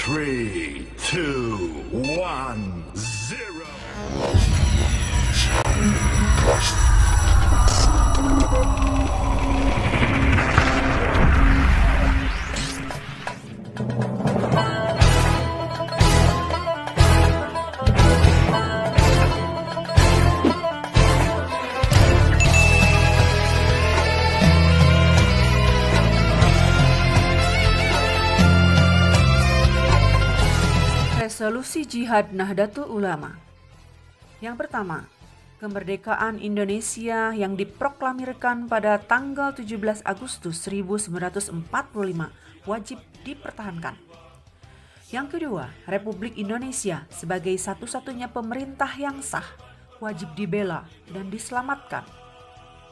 3, 2, 1, 0. Resolusi Jihad Nahdlatul Ulama. Yang pertama, kemerdekaan Indonesia yang diproklamirkan pada tanggal 17 Agustus 1945 wajib dipertahankan. Yang kedua, Republik Indonesia sebagai satu-satunya pemerintah yang sah wajib dibela dan diselamatkan.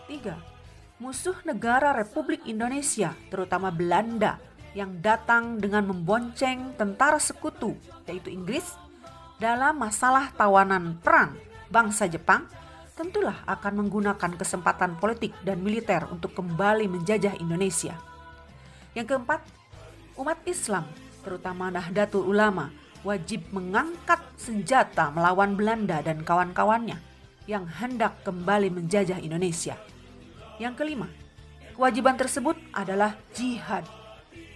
3. Musuh negara Republik Indonesia, terutama Belanda, yang datang dengan membonceng tentara sekutu, yaitu Inggris, dalam masalah tawanan perang bangsa Jepang, tentulah akan menggunakan kesempatan politik dan militer untuk kembali menjajah Indonesia. Yang keempat, umat Islam, terutama Nahdlatul Ulama, wajib mengangkat senjata melawan Belanda dan kawan-kawannya yang hendak kembali menjajah Indonesia. Yang kelima, kewajiban tersebut adalah jihad,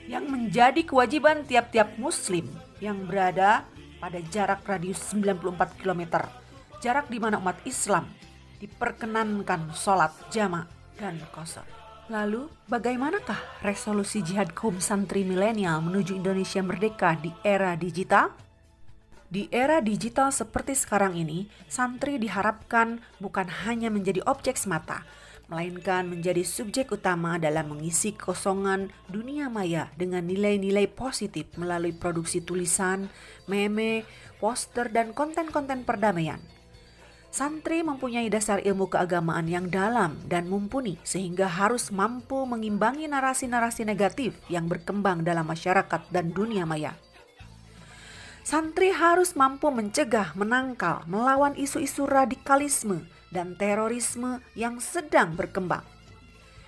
yang menjadi kewajiban tiap-tiap muslim yang berada pada jarak radius 94 km, jarak di mana umat Islam diperkenankan sholat jamak dan qasar. Lalu, bagaimanakah resolusi jihad kaum santri milenial menuju Indonesia merdeka di era digital? Di era digital seperti sekarang ini, santri diharapkan bukan hanya menjadi objek semata, melainkan menjadi subjek utama dalam mengisi kekosongan dunia maya dengan nilai-nilai positif melalui produksi tulisan, meme, poster, dan konten-konten perdamaian. Santri mempunyai dasar ilmu keagamaan yang dalam dan mumpuni sehingga harus mampu mengimbangi narasi-narasi negatif yang berkembang dalam masyarakat dan dunia maya. Santri harus mampu mencegah, menangkal, melawan isu-isu radikalisme dan terorisme yang sedang berkembang.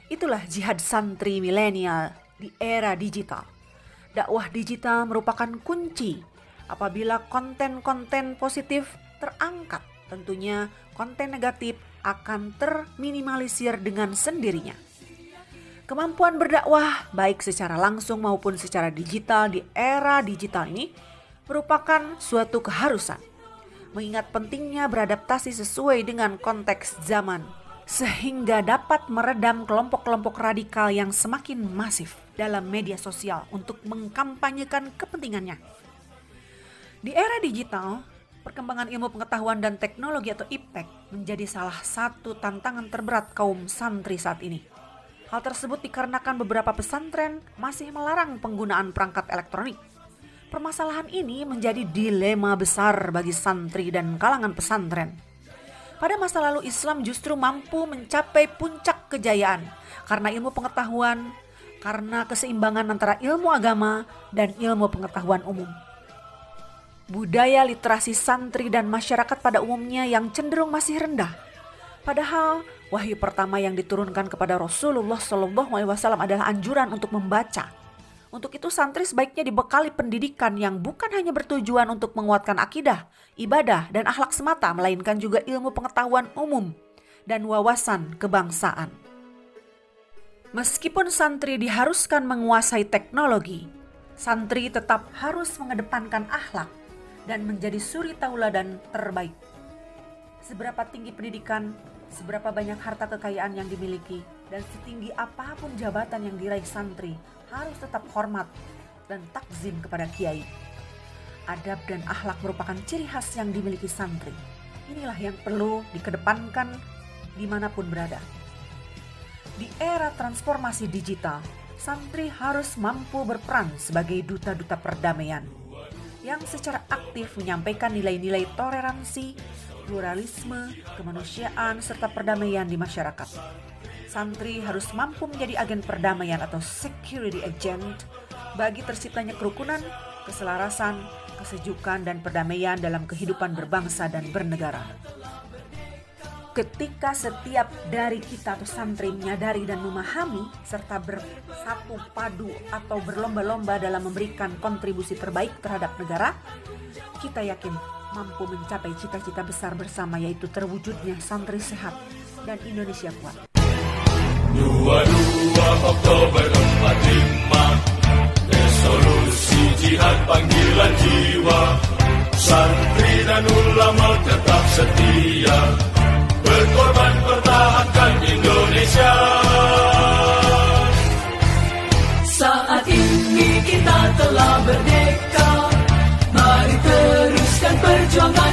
Itulah jihad santri milenial di era digital. Dakwah digital merupakan kunci. Apabila konten-konten positif terangkat, tentunya konten negatif akan terminimalisir dengan sendirinya. Kemampuan berdakwah baik secara langsung maupun secara digital di era digital ini merupakan suatu keharusan, mengingat pentingnya beradaptasi sesuai dengan konteks zaman, sehingga dapat meredam kelompok-kelompok radikal yang semakin masif dalam media sosial untuk mengkampanyekan kepentingannya. Di era digital, perkembangan ilmu pengetahuan dan teknologi atau IPTEK menjadi salah satu tantangan terberat kaum santri saat ini. Hal tersebut dikarenakan beberapa pesantren masih melarang penggunaan perangkat elektronik. Permasalahan ini menjadi dilema besar bagi santri dan kalangan pesantren. Pada masa lalu Islam justru mampu mencapai puncak kejayaan karena ilmu pengetahuan, karena keseimbangan antara ilmu agama dan ilmu pengetahuan umum. Budaya literasi santri dan masyarakat pada umumnya yang cenderung masih rendah. Padahal wahyu pertama yang diturunkan kepada Rasulullah SAW adalah anjuran untuk membaca. Untuk itu santri sebaiknya dibekali pendidikan yang bukan hanya bertujuan untuk menguatkan akidah, ibadah, dan akhlak semata, melainkan juga ilmu pengetahuan umum dan wawasan kebangsaan. Meskipun santri diharuskan menguasai teknologi, santri tetap harus mengedepankan akhlak dan menjadi suri tauladan terbaik. Seberapa tinggi pendidikan, seberapa banyak harta kekayaan yang dimiliki, dan setinggi apapun jabatan yang diraih santri, harus tetap hormat dan takzim kepada kiai. Adab dan akhlak merupakan ciri khas yang dimiliki santri. Inilah yang perlu dikedepankan dimanapun berada. Di era transformasi digital, santri harus mampu berperan sebagai duta-duta perdamaian yang secara aktif menyampaikan nilai-nilai toleransi, pluralisme, kemanusiaan, serta perdamaian di masyarakat. Santri harus mampu menjadi agen perdamaian atau security agent bagi terciptanya kerukunan, keselarasan, kesejukan, dan perdamaian dalam kehidupan berbangsa dan bernegara. ketika setiap dari kita atau santri menyadari dan memahami serta bersatu padu atau berlomba-lomba dalam memberikan kontribusi terbaik terhadap negara, kita yakin mampu mencapai cita-cita besar bersama, yaitu terwujudnya santri sehat dan Indonesia kuat. 22 Oktober 45, resolusi jihad panggilan jiwa, santri dan ulama tetap setia, berkorban pertahankan Indonesia. Saat ini kita telah merdeka, mari teruskan perjuangan